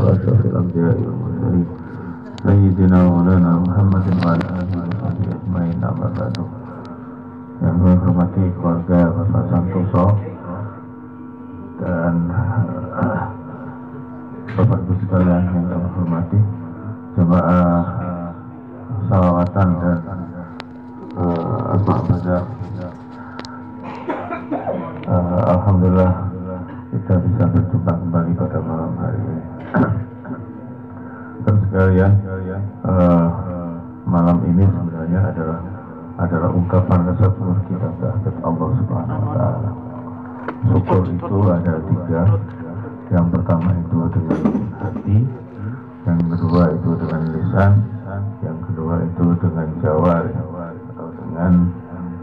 على أشرف الأنبياء والمرسلين سيدنا مولانا Muhammad wa ala alihi wa sahbihi ajmain, amma ba'du. Yang saya hormati keluarga Bapak Santoso dan Bapak Ibu sekalian yang kami hormati, jemaah salawatan dan asma baca. Alhamdulillah kita bisa berjumpa kembali pada malam hari ini. Terus sekalian, malam ini sebenarnya adalah ungkapan rasa syukur kita terhadap Allah Subhanahu wa Ta'ala. Syukur itu ada 3. Yang pertama itu dengan hati, yang kedua itu dengan lisan, yang kedua itu dengan jawari, atau dengan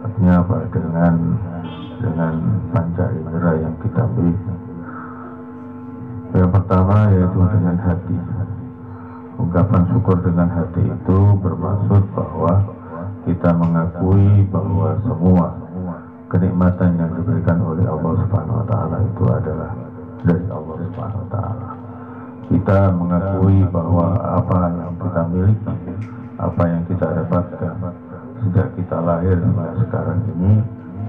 artinya apa? Dengan panca indera yang kita miliki. Yang pertama yaitu dengan hati. Ungkapan syukur dengan hati itu bermaksud bahwa kita mengakui bahwa semua kenikmatan yang diberikan oleh Allah Subhanahu wa Ta'ala itu adalah dari Allah Subhanahu wa Ta'ala. Kita mengakui bahwa apa yang kita miliki, apa yang kita dapatkan sejak kita lahir hingga sekarang ini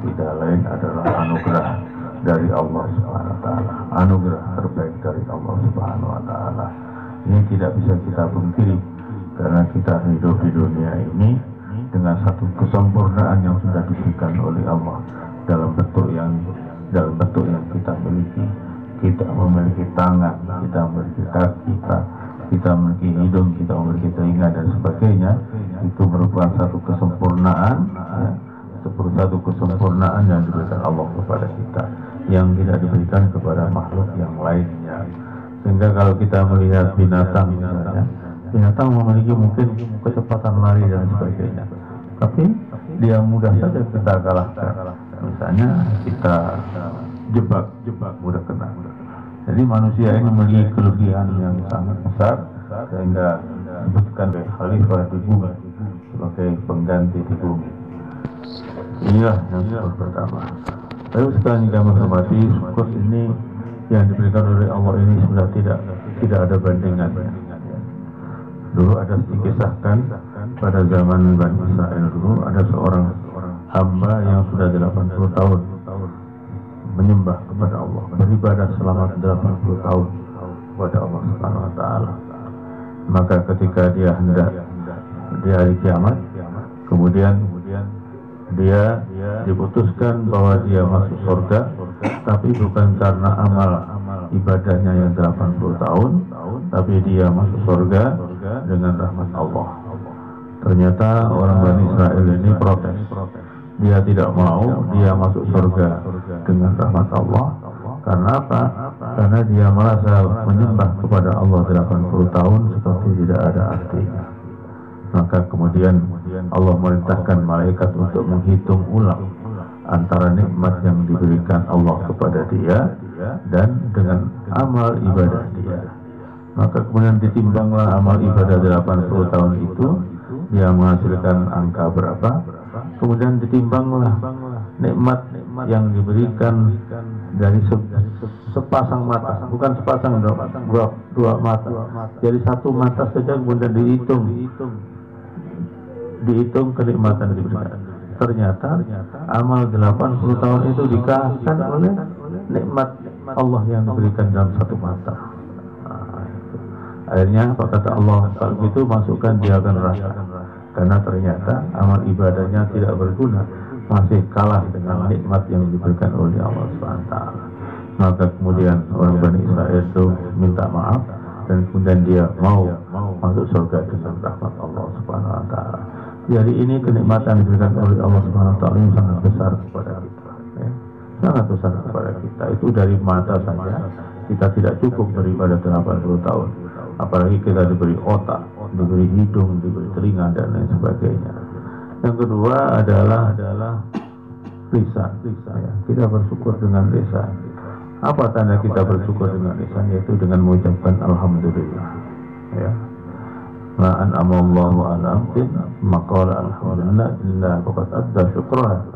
tidak lain adalah anugerah dari Allah Subhanahu wa Ta'ala, anugerah terbaik dari Allah Subhanahu wa Ta'ala. Ini tidak bisa kita pungkiri karena kita hidup di dunia ini dengan satu kesempurnaan yang sudah diberikan oleh Allah dalam bentuk yang kita miliki. Kita memiliki tangan, kita memiliki kaki, kita memiliki hidung, kita memiliki telinga dan sebagainya. Itu merupakan satu kesempurnaan, satu kesempurnaan yang diberikan Allah kepada kita, yang tidak diberikan kepada makhluk yang lainnya. Sehingga kalau kita melihat binatang misalnya, binatang memiliki mungkin kecepatan lari dan sebagainya, tapi dia mudah saja kita kalahkan. Misalnya kita jebak mudah kena. Jadi manusia ini memiliki kelebihan yang sangat besar sehingga disebutkan oleh khalifah di bumi sebagai pengganti di bumi. Iya, yang pertama. Lalu sekarang kami hormati, syukur ini yang diberikan oleh Allah ini sudah tidak ada bandingannya. Dulu ada dikisahkan pada zaman Bani Israel dulu ada seorang hamba yang sudah 80 tahun menyembah kepada Allah, beribadah selama 80 tahun kepada Allah Subhanahu wa Ta'ala. Maka ketika dia hendak di hari kiamat, kemudian dia diputuskan bahwa dia masuk surga, tapi bukan karena amal ibadahnya yang 80 tahun, tapi dia masuk surga dengan rahmat Allah. Ternyata orang Bani Israel ini protes. Dia tidak mau dia masuk surga dengan rahmat Allah. Karena apa? Karena dia merasa menyembah kepada Allah 80 tahun seperti tidak ada artinya. Maka kemudian Allah merintahkan malaikat untuk menghitung ulang antara nikmat yang diberikan Allah kepada dia dan dengan amal ibadah dia. Maka kemudian ditimbanglah amal ibadah 80 tahun itu, dia menghasilkan angka berapa. Kemudian ditimbanglah nikmat yang diberikan dari sepasang mata, bukan sepasang, dua mata. Jadi satu mata saja kemudian dihitung kenikmatan yang diberikan. Ternyata amal 80 tahun itu dikalahkan oleh nikmat Allah yang diberikan dalam satu mata. Akhirnya apa kata Allah? Kalau gitu masukkan dia ke neraka, karena ternyata amal ibadahnya tidak berguna, masih kalah dengan nikmat yang diberikan oleh Allah SWT. Maka kemudian orang Bani Israel itu minta maaf dan kemudian dia mau masuk surga dengan rahmat Allah SWT. Jadi ini kenikmatan yang diberikan oleh Allah SWT ini sangat besar kepada kita, sangat besar kepada kita. Itu dari mata saja kita tidak cukup beribadah 80 tahun, apalagi kita diberi otak, diberi hidung, diberi telinga dan lain sebagainya. Yang kedua adalah lisan. Kita bersyukur dengan lisan. Apa tanda kita bersyukur dengan lisan? Yaitu dengan mengucapkan alhamdulillah. Ya. La an'amallahu ala abdin maqala alhamdulillah illa faqad adda syukrah.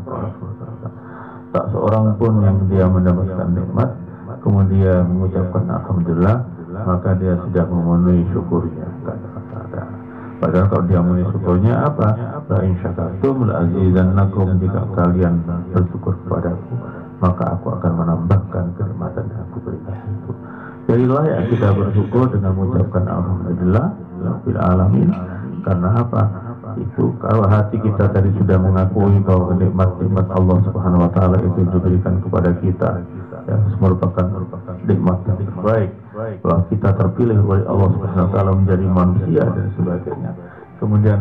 Tak seorang pun yang dia mendapatkan nikmat kemudian mengucapkan alhamdulillah maka dia sudah memenuhi syukurnya, kata-kata. Padahal kalau dia memenuhi syukurnya apa? La in syakartum la azidannakum, jika kalian bersyukur kepadaku maka aku akan menambahkan kenikmatan yang aku berikan itu. Jadi layak kita bersyukur dengan mengucapkan alhamdulillah rabbil alamin. Karena apa? Itu kalau hati kita tadi sudah mengakui bahwa nikmat-nikmat Allah Subhanahu wa taala itu diberikan kepada kita, yang merupakan nikmat yang terbaik, bahwa kita terpilih oleh Allah Subhanahu wa taala menjadi manusia dan sebagainya. Kemudian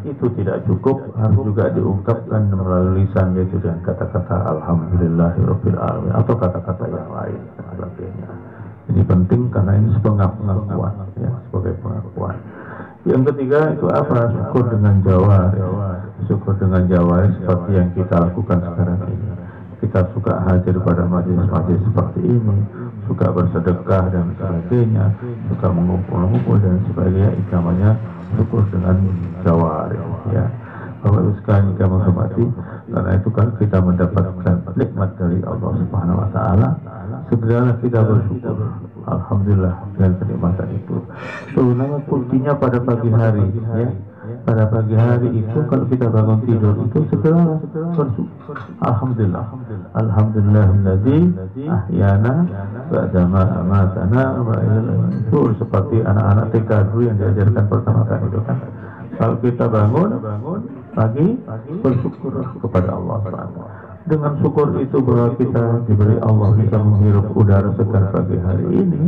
itu tidak cukup, harus juga diungkapkan melalui lisan, yaitu dengan kata-kata alhamdulillahirabbil alamin atau kata-kata yang lain dan sebagainya. Ini penting karena ini sebagai pengakuan, ya, sebagai pengakuan. Yang ketiga itu apa? Syukur dengan jawari. Syukur dengan jawari seperti yang kita lakukan sekarang ini. Kita suka hadir pada majelis-majelis seperti ini, suka bersedekah dan sebagainya, suka mengumpul-ngumpul dan sebagainya. Itu namanya syukur dengan jawari, ya. Bapak Ibu sekalian kami hormati, karena itu kan kita mendapatkan nikmat dari Allah Subhanahu wa taala, segera kita bersyukur. Alhamdulillah dengan kenikmatan itu. Sebenarnya kuncinya pada pagi hari, ya. Pada pagi hari itu kalau kita bangun tidur itu segera bersyukur. Alhamdulillah. Alhamdulillahilladzi ahyana ba'da ma amatana wa ilaihi. Itu seperti anak-anak TK dulu yang diajarkan pertama kali itu kan. Kalau kita bangun pagi, bersyukur kepada Allah SWT. Dengan syukur itu bahwa kita diberi Allah bisa menghirup udara segar pagi hari ini,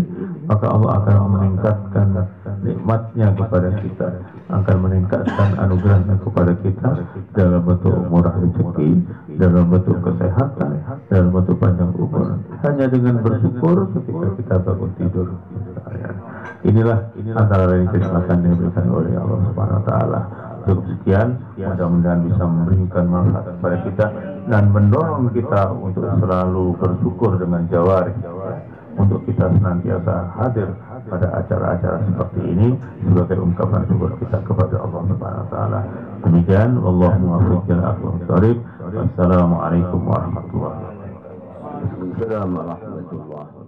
maka Allah akan meningkatkan nikmatnya kepada kita, akan meningkatkan anugerahnya kepada kita dalam bentuk murah rezeki, dalam bentuk kesehatan, dalam bentuk panjang umur. Hanya dengan bersyukur ketika kita bangun tidur. Inilah antara lain kenikmatan yang diberikan oleh Allah Subhanahu wa taala. Cukup sekian, mudah-mudahan bisa memberikan manfaat kepada kita dan mendorong kita untuk selalu bersyukur dengan jawari, untuk kita senantiasa hadir pada acara-acara seperti ini sebagai ungkapan syukur kita kepada Allah Subhanahu wa taala. Demikian, wallahu muwaffiq ila aqwamit thoriq. Wassalamualaikum warahmatullahi wabarakatuh.